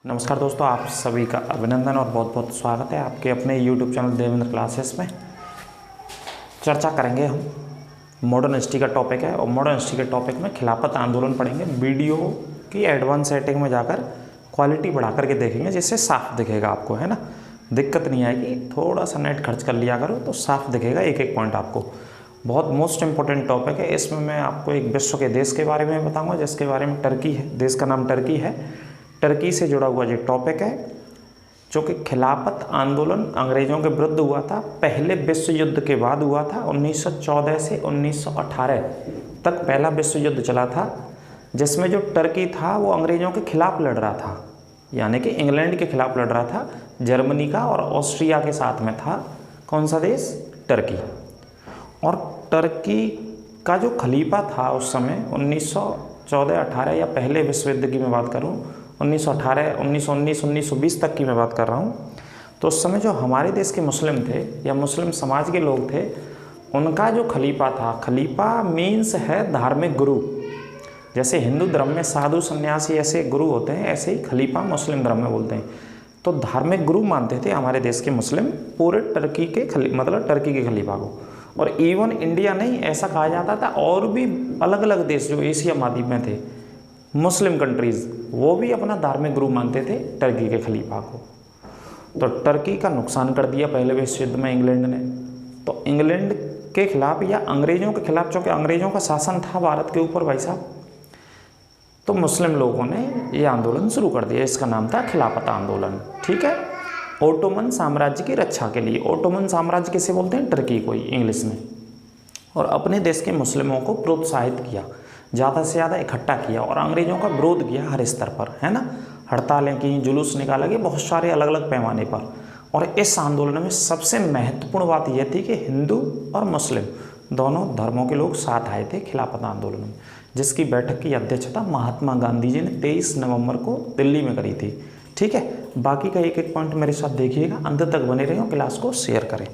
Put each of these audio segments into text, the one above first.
नमस्कार दोस्तों, आप सभी का अभिनंदन और बहुत बहुत स्वागत है आपके अपने YouTube चैनल देवेंद्र क्लासेस में। चर्चा करेंगे हम मॉडर्न हिस्ट्री का टॉपिक है और मॉडर्न हिस्ट्री के टॉपिक में खिलाफत आंदोलन पढ़ेंगे। वीडियो की एडवांस सेटिंग में जाकर क्वालिटी बढ़ा करके देखेंगे जिससे साफ दिखेगा आपको, है ना। दिक्कत नहीं आएगी, थोड़ा सा नेट खर्च कर लिया करो तो साफ दिखेगा एक एक पॉइंट आपको। बहुत मोस्ट इंपॉर्टेंट टॉपिक है। इसमें मैं आपको एक विश्व के देश के बारे में बताऊँगा जिसके बारे में टर्की है, देश का नाम टर्की है। टर्की से जुड़ा हुआ जो टॉपिक है जो कि खिलाफत आंदोलन अंग्रेज़ों के विरुद्ध हुआ था, पहले विश्व युद्ध के बाद हुआ था। 1914 से 1918 तक पहला विश्व युद्ध चला था, जिसमें जो टर्की था वो अंग्रेज़ों के खिलाफ लड़ रहा था, यानी कि इंग्लैंड के खिलाफ लड़ रहा था। जर्मनी का और ऑस्ट्रिया के साथ में था कौन सा देश? टर्की। और टर्की का जो खलीफा था उस समय 1914-18 या पहले विश्व युद्ध की मैं बात करूं 1918, 1919, 1920 तक की मैं बात कर रहा हूं, तो उस समय जो हमारे देश के मुस्लिम थे या मुस्लिम समाज के लोग थे, उनका जो खलीफा था, खलीफा मीन्स है धार्मिक गुरु। जैसे हिंदू धर्म में साधु सन्यासी ऐसे गुरु होते हैं, ऐसे ही खलीफा मुस्लिम धर्म में बोलते हैं। तो धार्मिक गुरु मानते थे हमारे देश के मुस्लिम पूरे टर्की के मतलब टर्की के खलीफा को। और इवन इंडिया नहीं, ऐसा कहा जाता था और भी अलग अलग देश जो एशिया महाद्वीप में थे, मुस्लिम कंट्रीज़, वो भी अपना धार्मिक गुरु मानते थे टर्की के खलीफा को। तो टर्की का नुकसान कर दिया पहले विश्व युद्ध में इंग्लैंड ने। तो इंग्लैंड के खिलाफ या अंग्रेज़ों के खिलाफ, चूँकि अंग्रेज़ों का शासन था भारत के ऊपर भाई साहब, तो मुस्लिम लोगों ने ये आंदोलन शुरू कर दिया। इसका नाम था खिलाफत आंदोलन। ठीक है, ओटोमन साम्राज्य की रक्षा के लिए। ओटोमन साम्राज्य किसे बोलते हैं? टर्की को ही इंग्लिश में। और अपने देश के मुस्लिमों को प्रोत्साहित किया, ज़्यादा से ज़्यादा इकट्ठा किया और अंग्रेज़ों का विरोध किया हर स्तर पर, है ना। हड़तालें की, जुलूस निकाला गया बहुत सारे अलग अलग पैमाने पर। और इस आंदोलन में सबसे महत्वपूर्ण बात यह थी कि हिंदू और मुस्लिम दोनों धर्मों के लोग साथ आए थे खिलाफत आंदोलन में, जिसकी बैठक की अध्यक्षता महात्मा गांधी जी ने 23 नवंबर को दिल्ली में करी थी। ठीक है, बाकी का एक एक पॉइंट मेरे साथ देखिएगा, अंत तक बने रहिए, क्लास को शेयर करें।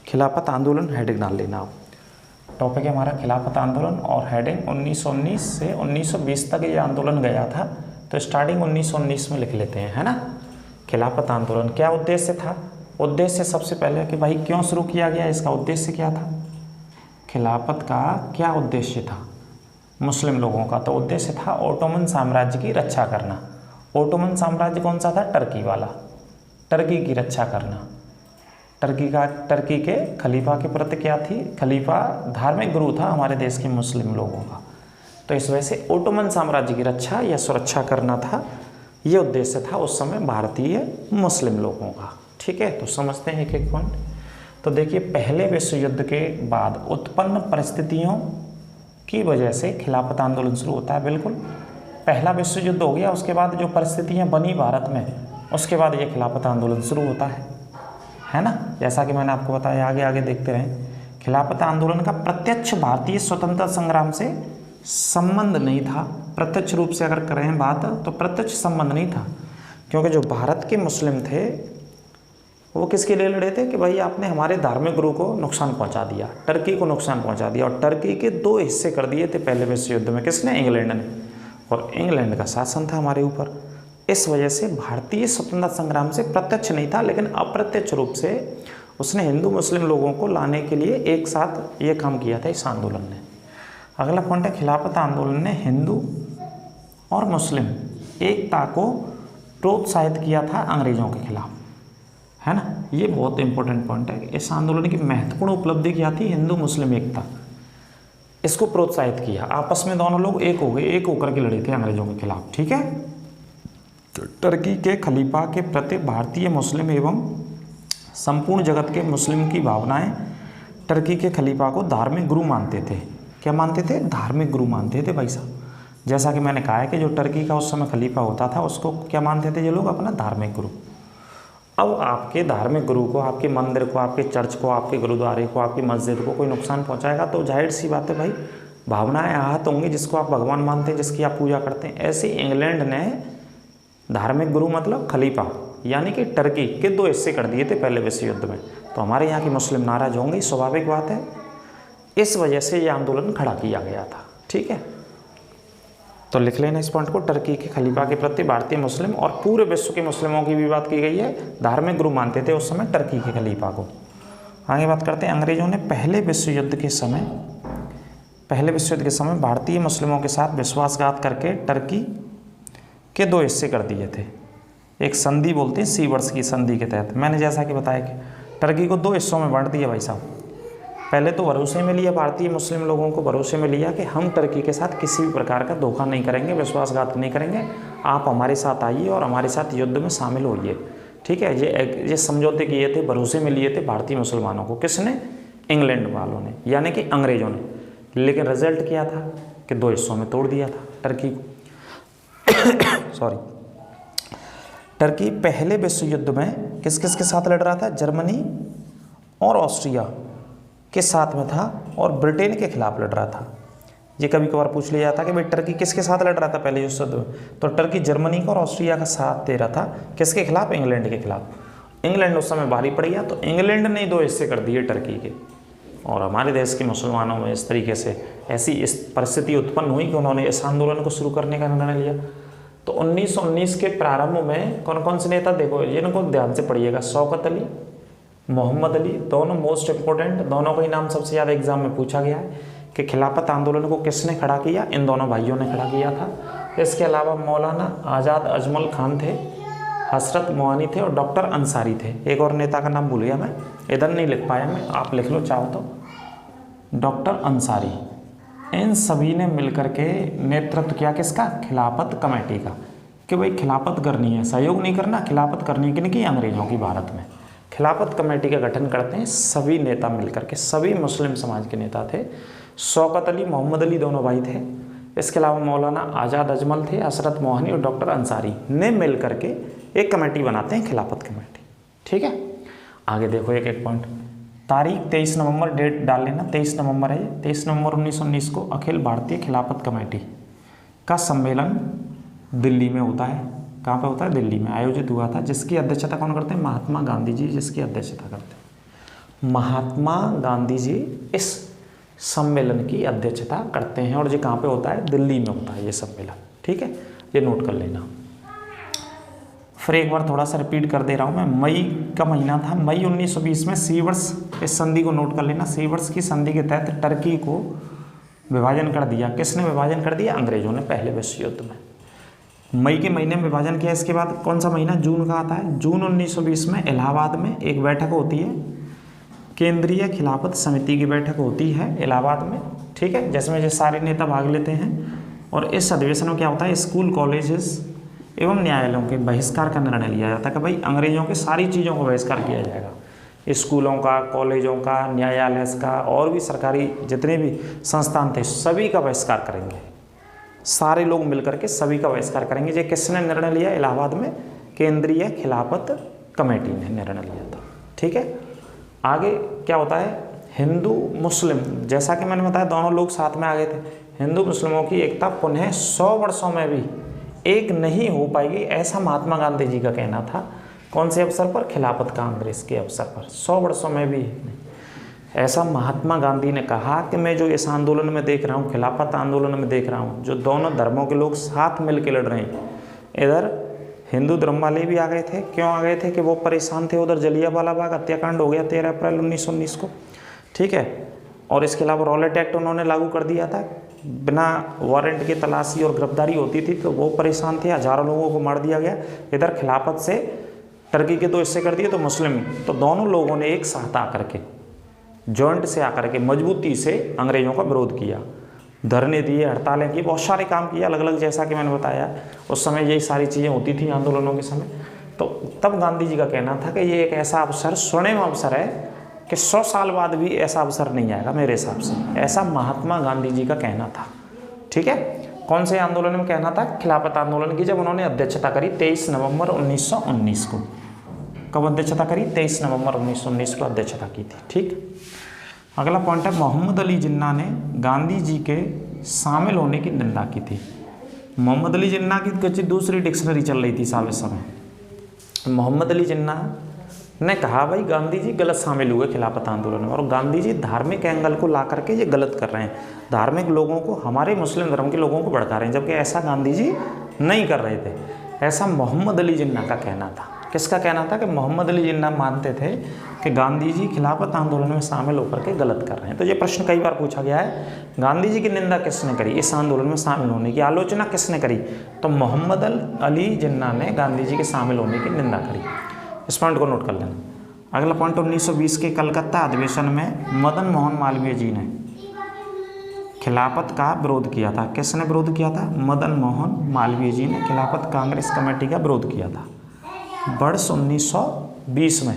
खिलाफत आंदोलन हेडिंग डाल लेना आप। टॉपिक है हमारा खिलाफत आंदोलन और हेडिंग 1919 से 1920 तक ये आंदोलन गया था, तो स्टार्टिंग 1919 में लिख लेते हैं, है ना। खिलाफत आंदोलन क्या उद्देश्य था? उद्देश्य सबसे पहले कि भाई क्यों शुरू किया गया, इसका उद्देश्य क्या था? खिलाफत का क्या उद्देश्य था मुस्लिम लोगों का? तो उद्देश्य था ओटोमन साम्राज्य की रक्षा करना। ओटोमन साम्राज्य कौन सा था? टर्की वाला, टर्की की रक्षा करना। टर्की के खलीफा के प्रति क्या थी? खलीफा धार्मिक गुरु था हमारे देश के मुस्लिम लोगों का, तो इस वजह से ओटोमन साम्राज्य की रक्षा या सुरक्षा करना था, ये उद्देश्य था उस समय भारतीय मुस्लिम लोगों का। ठीक है, तो समझते हैं एक एक पॉइंट। तो देखिए, पहले विश्व युद्ध के बाद उत्पन्न परिस्थितियों की वजह से खिलाफत आंदोलन शुरू होता है। बिल्कुल, पहला विश्व युद्ध हो गया, उसके बाद जो परिस्थितियाँ बनी भारत में, उसके बाद ये खिलाफत आंदोलन शुरू होता है ना। जैसा कि मैंने आपको बताया, आगे आगे देखते रहें। खिलाफत आंदोलन का प्रत्यक्ष भारतीय स्वतंत्रता संग्राम से संबंध नहीं था। प्रत्यक्ष रूप से अगर करें बात तो प्रत्यक्ष संबंध नहीं था, क्योंकि जो भारत के मुस्लिम थे वो किसके लिए लड़े थे कि भाई आपने हमारे धार्मिक गुरु को नुकसान पहुंचा दिया, टर्की को नुकसान पहुंचा दिया। और टर्की के दो हिस्से कर दिए थे पहले विश्व युद्ध में, किसने? इंग्लैंड ने। और इंग्लैंड का शासन था हमारे ऊपर, इस वजह से भारतीय स्वतंत्रता संग्राम से प्रत्यक्ष नहीं था, लेकिन अप्रत्यक्ष रूप से उसने हिंदू मुस्लिम लोगों को लाने के लिए एक साथ ये काम किया था इस आंदोलन ने। अगला पॉइंट है, खिलाफत आंदोलन ने हिंदू और मुस्लिम एकता को प्रोत्साहित किया था अंग्रेज़ों के खिलाफ, है ना। ये बहुत इंपॉर्टेंट पॉइंट है। इस आंदोलन की महत्वपूर्ण उपलब्धि क्या थी? हिंदू मुस्लिम एकता, इसको प्रोत्साहित किया। आपस में दोनों लोग एक हो गए, एक होकर के लड़े थे अंग्रेज़ों के खिलाफ। ठीक है, तो टर्की के खलीफा के प्रति भारतीय मुस्लिम एवं संपूर्ण जगत के मुस्लिम की भावनाएं टर्की के खलीफा को धार्मिक गुरु मानते थे। क्या मानते थे? धार्मिक गुरु मानते थे भाई साहब। जैसा कि मैंने कहा है कि जो टर्की का उस समय खलीफा होता था उसको क्या मानते थे ये लोग? अपना धार्मिक गुरु। अब आपके धार्मिक गुरु को, आपके मंदिर को, आपके चर्च को, आपके गुरुद्वारे को, आपकी मस्जिद को कोई नुकसान पहुंचाएगा तो जाहिर सी बात है भाई, भावनाएं आहत होंगी। जिसको आप भगवान मानते हैं, जिसकी आप पूजा करते हैं, ऐसे इंग्लैंड ने धार्मिक गुरु मतलब खलीफा यानी कि टर्की के दो हिस्से कर दिए थे पहले विश्व युद्ध में। तो हमारे यहाँ के मुस्लिम नाराज होंगे, स्वाभाविक बात है। इस वजह से ये आंदोलन खड़ा किया गया था। ठीक है, तो लिख लेना इस पॉइंट को, टर्की के खलीफा के प्रति भारतीय मुस्लिम और पूरे विश्व के मुस्लिमों की भी बात की गई है। धार्मिक गुरु मानते थे उस समय टर्की के खलीफा को। आगे बात करते हैं, अंग्रेजों ने पहले विश्व युद्ध के समय भारतीय मुस्लिमों के साथ विश्वासघात करके टर्की के 2 हिस्से कर दिए थे। एक संधि बोलते हैं सीवर्स की संधि के तहत। मैंने जैसा कि बताया कि टर्की को 2 हिस्सों में बांट दिया भाई साहब। पहले तो भरोसे में लिया, भारतीय मुस्लिम लोगों को भरोसे में लिया कि हम टर्की के साथ किसी भी प्रकार का धोखा नहीं करेंगे, विश्वासघात नहीं करेंगे, आप हमारे साथ आइए और हमारे साथ युद्ध में शामिल होइए। ठीक है, ये समझौते किए थे, भरोसे में लिए थे भारतीय मुसलमानों को। किसने? इंग्लैंड वालों ने, यानी कि अंग्रेजों ने। लेकिन रिजल्ट क्या था कि 2 हिस्सों में तोड़ दिया था टर्की को। सॉरी, टर्की पहले विश्व युद्ध में किस किस के साथ लड़ रहा था? जर्मनी और ऑस्ट्रिया के साथ में था और ब्रिटेन के खिलाफ लड़ रहा था। ये कभी कभार पूछ लिया जाता कि भाई टर्की किसके साथ लड़ रहा था पहले विश्व युद्ध में? तो टर्की जर्मनी का और ऑस्ट्रिया का साथ दे रहा था। किसके खिलाफ? इंग्लैंड के खिलाफ। इंग्लैंड उस समय भारी पड़ गया, तो इंग्लैंड ने 2 हिस्से कर दिए टर्की के। और हमारे देश के मुसलमानों में इस तरीके से ऐसी इस परिस्थिति उत्पन्न हुई कि उन्होंने इस आंदोलन को शुरू करने का निर्णय लिया। तो 1919 के प्रारंभ में कौन कौन से नेता, देखो इनको ध्यान से पढ़िएगा। शौकत अली, मोहम्मद अली, दोनों मोस्ट इंपॉर्टेंट, दोनों का ही नाम सबसे ज़्यादा एग्जाम में पूछा गया है कि खिलाफत आंदोलन को किसने खड़ा किया? इन दोनों भाइयों ने खड़ा किया था। इसके अलावा मौलाना आज़ाद अजमल खान थे, हसरत मोहानी थे और डॉक्टर अंसारी थे। एक और नेता का नाम भूल गया मैं, इधर नहीं लिख पाया मैं, आप लिख लो चाहो तो, डॉक्टर अंसारी। इन सभी ने मिलकर के नेतृत्व किया किसका? खिलाफत कमेटी का, कि भाई खिलाफत करनी है, सहयोग नहीं करना, खिलाफत करनी है। किनकी? अंग्रेजों की भारत में। खिलाफत कमेटी का गठन करते हैं सभी नेता मिलकर के, सभी मुस्लिम समाज के नेता थे। शौकत अली, मोहम्मद अली दोनों भाई थे। इसके अलावा मौलाना आज़ाद अजमल थे, हसरत मोहानी और डॉक्टर अंसारी ने मिल करके एक कमेटी बनाते हैं, खिलाफत कमेटी। ठीक है, आगे देखो एक एक पॉइंट। तारीख 23 नवंबर, डेट डाल लेना, 23 नवंबर है। 23 नवंबर 1919 को अखिल भारतीय खिलाफत कमेटी का सम्मेलन दिल्ली में होता है। कहाँ पे होता है? दिल्ली में आयोजित हुआ था। जिसकी अध्यक्षता कौन करते हैं? महात्मा गांधी जी जिसकी अध्यक्षता करते हैं। महात्मा गांधी जी इस सम्मेलन की अध्यक्षता करते हैं। और ये कहाँ पे होता है? दिल्ली में होता है ये सम्मेलन। ठीक है, ये नोट कर लेना। फिर एक बार थोड़ा सा रिपीट कर दे रहा हूँ मैं। मई का महीना था, मई 1920 में सीवर्स, इस संधि को नोट कर लेना। सीवर्स की संधि के तहत टर्की को विभाजन कर दिया। किसने विभाजन कर दिया? अंग्रेजों ने, पहले विश्व युद्ध में। मई के महीने में विभाजन किया। इसके बाद कौन सा महीना? जून का आता है। जून 1920 में इलाहाबाद में एक बैठक होती है, केंद्रीय खिलाफत समिति की बैठक होती है इलाहाबाद में। ठीक है, जिसमें ये सारे नेता भाग लेते हैं। और इस अधिवेशन में क्या होता है? स्कूल, कॉलेजेस एवं न्यायालयों के बहिष्कार का निर्णय लिया जाता है कि भाई अंग्रेजों की सारी चीज़ों का बहिष्कार किया जाएगा। स्कूलों का, कॉलेजों का, न्यायालय का और भी सरकारी जितने भी संस्थान थे सभी का बहिष्कार करेंगे। सारे लोग मिलकर के सभी का बहिष्कार करेंगे। ये किसने निर्णय लिया? इलाहाबाद में केंद्रीय खिलाफत कमेटी ने निर्णय लिया था। ठीक है, आगे क्या होता है? हिंदू मुस्लिम, जैसा कि मैंने बताया दोनों लोग साथ में आ गए थे। हिंदू मुस्लिमों की एकता पुनः 100 वर्षों में भी एक नहीं हो पाएगी, ऐसा महात्मा गांधी जी का कहना था। कौन से अवसर पर? खिलाफत कांग्रेस के अवसर पर। 100 वर्षों में भी नहीं, ऐसा महात्मा गांधी ने कहा कि मैं जो इस आंदोलन में देख रहा हूँ, खिलाफत आंदोलन में देख रहा हूँ, जो दोनों धर्मों के लोग साथ मिल के लड़ रहे हैं। इधर हिंदू धर्म वाले भी आ गए थे। क्यों आ गए थे? कि वो परेशान थे। उधर जलियांवाला बाग हत्याकांड हो गया 13 अप्रैल 1919 को। ठीक है, और इसके अलावा रॉलेट एक्ट उन्होंने लागू कर दिया था। बिना वारंट की तलाशी और गिरफ्तारी होती थी, तो वो परेशान थे, हजारों लोगों को मार दिया गया। इधर खिलाफत से टर्की के 2 हिस्से कर दिए, तो मुस्लिम, तो दोनों लोगों ने एक साथ आकर के, जॉइंट से आकर के मजबूती से अंग्रेजों का विरोध किया। धरने दिए, हड़तालें की, बहुत सारे काम किए अलग अलग, जैसा कि मैंने बताया। उस समय यही सारी चीज़ें होती थी आंदोलनों के समय। तो तब गांधी जी का कहना था कि ये एक ऐसा अवसर, स्वर्णिम अवसर है कि 100 साल बाद भी ऐसा अवसर नहीं आएगा मेरे हिसाब से। ऐसा महात्मा गांधी जी का कहना था। ठीक है, कौन से आंदोलन में कहना था? खिलाफत आंदोलन की, जब उन्होंने अध्यक्षता करी 23 नवंबर 1919 को। कब अध्यक्षता करी? 23 नवंबर 1919 को अध्यक्षता की थी। ठीक, अगला पॉइंट है, मोहम्मद अली जिन्ना ने गांधी जी के शामिल होने की निंदा की थी। मोहम्मद अली जिन्ना की कुछ दूसरी डिक्शनरी चल रही थी साहब इस समय। मोहम्मद अली जिन्ना ने कहा भाई गांधी जी गलत शामिल हुए खिलाफत आंदोलन में, और गांधी जी धार्मिक एंगल को ला करके ये गलत कर रहे हैं, धार्मिक लोगों को, हमारे मुस्लिम धर्म के लोगों को भड़का रहे हैं, जबकि ऐसा गांधी जी नहीं कर रहे थे। ऐसा मोहम्मद अली जिन्ना का कहना था। किसका कहना था? कि मोहम्मद अली जिन्ना मानते थे कि गांधी जी खिलाफत आंदोलन में शामिल होकर के गलत कर रहे हैं। तो ये प्रश्न कई बार पूछा गया है, गांधी जी की निंदा किसने करी, इस आंदोलन में शामिल होने की आलोचना किसने करी? तो मोहम्मद अली जिन्ना ने गांधी जी के शामिल होने की निंदा करी। इस पॉइंट को नोट कर लेना। अगला पॉइंट, 1920 के कलकत्ता अधिवेशन में मदन मोहन मालवीय जी ने खिलाफत का विरोध किया था। किसने विरोध किया था? मदन मोहन मालवीय जी ने खिलाफत कांग्रेस कमेटी का विरोध किया था। वर्ष 1920 में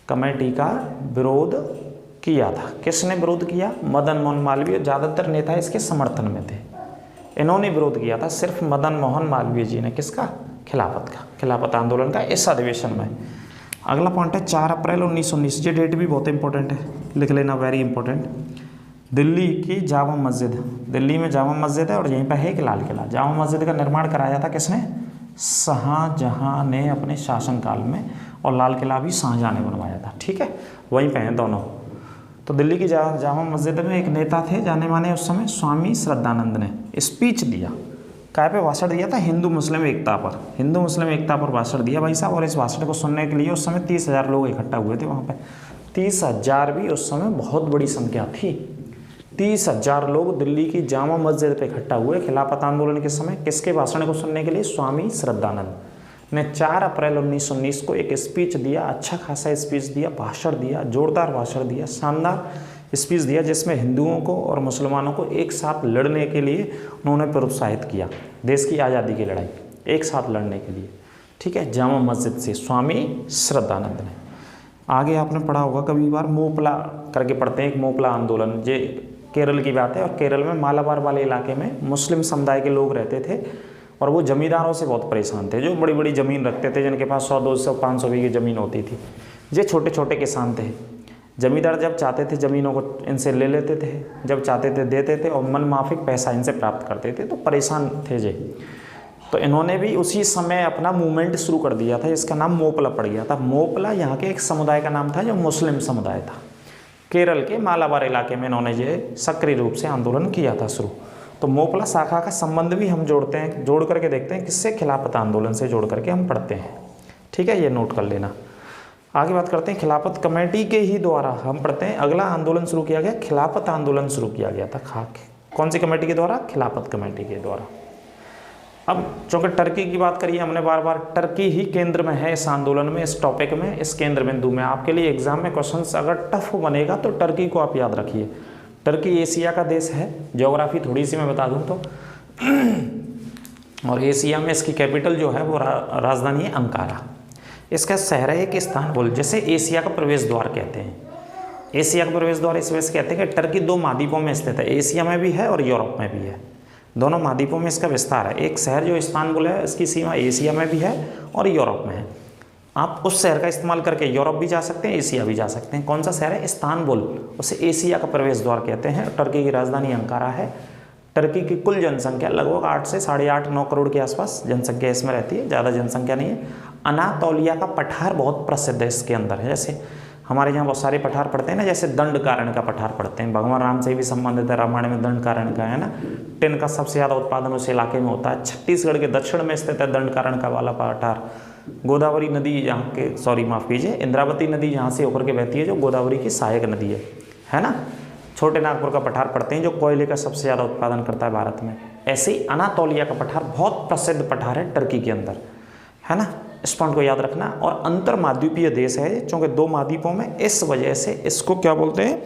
कमेटी का विरोध किया था। किसने विरोध किया? मदन मोहन मालवीय। ज़्यादातर नेता इसके समर्थन में थे, इन्होंने विरोध किया था। सिर्फ मदन मोहन मालवीय जी ने किसका? खिलाफत का, खिलाफत आंदोलन का, इस अधिवेशन में। अगला पॉइंट है 4 अप्रैल 1919। ये डेट भी बहुत इंपॉर्टेंट है, लिख लेना, वेरी इंपॉर्टेंट। दिल्ली की जामा मस्जिद, दिल्ली में जामा मस्जिद है और यहीं पर है एक लाल किला। जामा मस्जिद का निर्माण कराया था किसने? शाहजहां ने अपने शासनकाल में, और लाल किला भी शाहजहां ने बनवाया था। ठीक है, वहीं पे हैं दोनों। तो दिल्ली की जामा मस्जिद में एक नेता थे जाने माने उस समय, स्वामी श्रद्धानंद ने स्पीच दिया। काय पे भाषण दिया था? हिंदू मुस्लिम एकता पर, हिंदू मुस्लिम एकता पर भाषण दिया भाई साहब। और इस भाषण को सुनने के लिए उस समय 30,000 लोग इकट्ठा हुए थे वहाँ पे। 30,000 भी उस समय बहुत बड़ी संख्या थी। 30,000 लोग दिल्ली की जामा मस्जिद पे इकट्ठा हुए खिलाफत आंदोलन के समय। किसके भाषण को सुनने के लिए? स्वामी श्रद्धानंद ने 4 अप्रैल 1919 को एक स्पीच दिया, अच्छा खासा स्पीच दिया, भाषण दिया, जोरदार भाषण दिया, शानदार स्पीच दिया, जिसमें हिंदुओं को और मुसलमानों को एक साथ लड़ने के लिए उन्होंने प्रोत्साहित किया। देश की आज़ादी की लड़ाई एक साथ लड़ने के लिए। ठीक है, जामा मस्जिद से स्वामी श्रद्धानंद ने। आगे आपने पढ़ा होगा कभी बार, मोपला करके पढ़ते हैं, एक मोपला आंदोलन, जे केरल की बात है। और केरल में मालाबार वाले इलाके में मुस्लिम समुदाय के लोग रहते थे और वो जमींदारों से बहुत परेशान थे, जो बड़ी बड़ी ज़मीन रखते थे, जिनके पास 100, 200, 500 बीघे ज़मीन होती थी। ये छोटे छोटे किसान थे। जमींदार जब चाहते थे ज़मीनों को इनसे ले लेते थे, जब चाहते थे देते थे, और मन माफिक पैसा इनसे प्राप्त करते थे। तो परेशान थे जे। तो इन्होंने भी उसी समय अपना मूवमेंट शुरू कर दिया था, इसका नाम मोपला पड़ गया था। मोपला यहाँ के एक समुदाय का नाम था जो मुस्लिम समुदाय था। केरल के मालाबार इलाके में इन्होंने ये सक्रिय रूप से आंदोलन किया था शुरू। तो मोपला शाखा का संबंध भी हम जोड़ते हैं, जोड़ करके देखते हैं किससे? खिलाफत आंदोलन से जोड़ करके हम पढ़ते हैं। ठीक है, ये नोट कर लेना। आगे बात करते हैं खिलाफत कमेटी के ही द्वारा, हम पढ़ते हैं अगला आंदोलन शुरू किया गया, खिलाफत आंदोलन शुरू किया गया था। कौन सी कमेटी के द्वारा? खिलाफत कमेटी के द्वारा। अब चूँकि टर्की की बात करी हमने बार बार, टर्की ही केंद्र में है इस आंदोलन में, इस टॉपिक में, इस केंद्र बिंदु में। आपके लिए एग्जाम में क्वेश्चंस अगर टफ बनेगा तो टर्की को आप याद रखिए। टर्की एशिया का देश है, ज्योग्राफी थोड़ी सी मैं बता दूं तो। और एशिया में इसकी कैपिटल जो है वो राजधानी है अंकारा। इसका शहर है एक इस्तांबुल, जिसे एशिया का प्रवेश द्वार कहते हैं। एशिया का प्रवेश द्वार इस वजह से कहते हैं कि टर्की 2 महाद्वीपों में स्थित है, एशिया में भी है और यूरोप में भी है। दोनों महाद्वीपों में इसका विस्तार है। एक शहर जो इस्तांबुल है, इसकी सीमा एशिया में भी है और यूरोप में है। आप उस शहर का इस्तेमाल करके यूरोप भी जा सकते हैं, एशिया भी जा सकते हैं। कौन सा शहर है? इस्तांबुल। उसे एशिया का प्रवेश द्वार कहते हैं। टर्की की राजधानी अंकारा है। टर्की की कुल जनसंख्या लगभग 8 से 8.5-9 करोड़ के आसपास जनसंख्या इसमें रहती है, ज़्यादा जनसंख्या नहीं है। अनातोलिया का पठार बहुत प्रसिद्ध है इसके अंदर है। जैसे हमारे यहाँ बहुत सारे पठार पढ़ते हैं ना, जैसे दंडकारण्य का पठार पढ़ते हैं, भगवान राम से भी संबंधित है, रामायण में दंडकारण्य का है ना। टिन का सबसे ज़्यादा उत्पादन उस इलाके में होता है। छत्तीसगढ़ के दक्षिण में स्थित है दंडकारण्य का वाला पठार। गोदावरी नदी यहाँ के, सॉरी माफ़ कीजिए, इंद्रावती नदी यहाँ से होकर के बहती है, जो गोदावरी की सहायक नदी है ना। छोटे नागपुर का पठार पढ़ते हैं जो कोयले का सबसे ज़्यादा उत्पादन करता है भारत में। ऐसे ही अनातोलिया का पठार बहुत प्रसिद्ध पठार है टर्की के अंदर, है ना। इस पॉइंट को याद रखना। और अंतर महाद्वीपीय देश है चूँकि 2 महाद्वीपों में, इस वजह से इसको क्या बोलते हैं?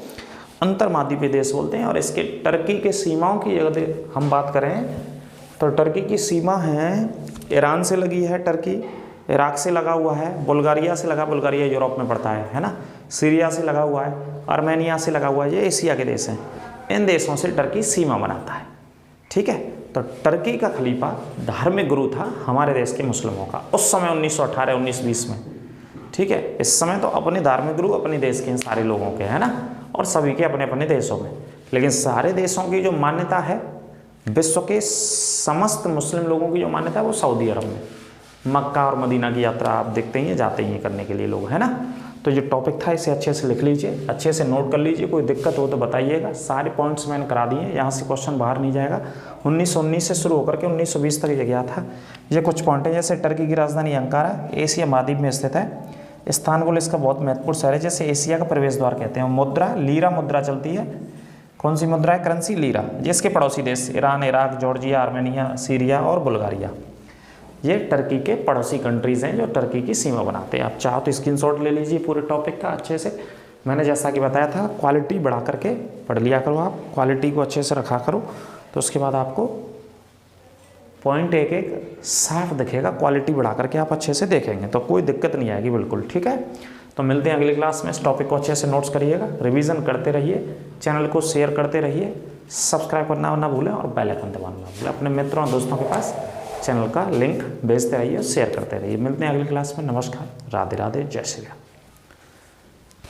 अंतर महाद्वीपीय देश बोलते हैं। और इसके टर्की के सीमाओं की अगर हम बात करें तो टर्की की सीमा है, ईरान से लगी है टर्की, इराक से लगा हुआ है, बुल्गारिया से लगा, बुल्गारिया यूरोप में पड़ता है ना। सीरिया से लगा हुआ है, आर्मेनिया से लगा हुआ है, ये एशिया के देश हैं। इन देशों से टर्की सीमा बनाता है। ठीक है, तो टर्की का खलीफा धार्मिक गुरु था हमारे देश के मुस्लिमों का उस समय 1918-1920 में। ठीक है, इस समय तो अपने धार्मिक गुरु अपने देश के सारे लोगों के, है ना, और सभी के अपने अपने देशों में। लेकिन सारे देशों की जो मान्यता है, विश्व के समस्त मुस्लिम लोगों की जो मान्यता है वो सऊदी अरब में, मक्का और मदीना की यात्रा आप देखते ही हैं, जाते ही हैं करने के लिए लोग, है ना। तो जो टॉपिक था इसे अच्छे से लिख लीजिए, अच्छे से नोट कर लीजिए, कोई दिक्कत हो तो बताइएगा। सारे पॉइंट्स मैंने करा दिए, यहाँ से क्वेश्चन बाहर नहीं जाएगा। 1919 से शुरू होकर के 1920 तक ये गया था। ये कुछ पॉइंट है, जैसे टर्की की राजधानी अंकारा एशिया महाद्वीप में स्थित है। इस्तानबुल इसका बहुत महत्वपूर्ण शहर है, जैसे एशिया का प्रवेश द्वार कहते हैं। मुद्रा लीरा मुद्रा चलती है, कौन सी मुद्रा है? Currency lira. जिसके पड़ोसी देश Iran, Iraq, Georgia, Armenia, Syria और बुल्गारिया, ये टर्की के पड़ोसी कंट्रीज़ हैं जो टर्की की सीमा बनाते हैं। आप चाहो तो स्क्रीनशॉट ले लीजिए पूरे टॉपिक का अच्छे से। मैंने जैसा कि बताया था, क्वालिटी बढ़ा करके पढ़ लिया करो, आप क्वालिटी को अच्छे से रखा करो, तो उसके बाद आपको पॉइंट एक एक साफ दिखेगा। क्वालिटी बढ़ा करके आप अच्छे से देखेंगे तो कोई दिक्कत नहीं आएगी, बिल्कुल ठीक है। तो मिलते हैं अगली क्लास में। इस टॉपिक को अच्छे से नोट्स करिएगा, रिवीजन करते रहिए, चैनल को शेयर करते रहिए, सब्सक्राइब करना ना भूलें और बेल आइकन दबाना ना भूलें। अपने मित्रों और दोस्तों के पास चैनल का लिंक भेजते रहिए, शेयर करते रहिए। मिलते हैं अगली क्लास में। नमस्कार, राधे राधे, जय श्री राम।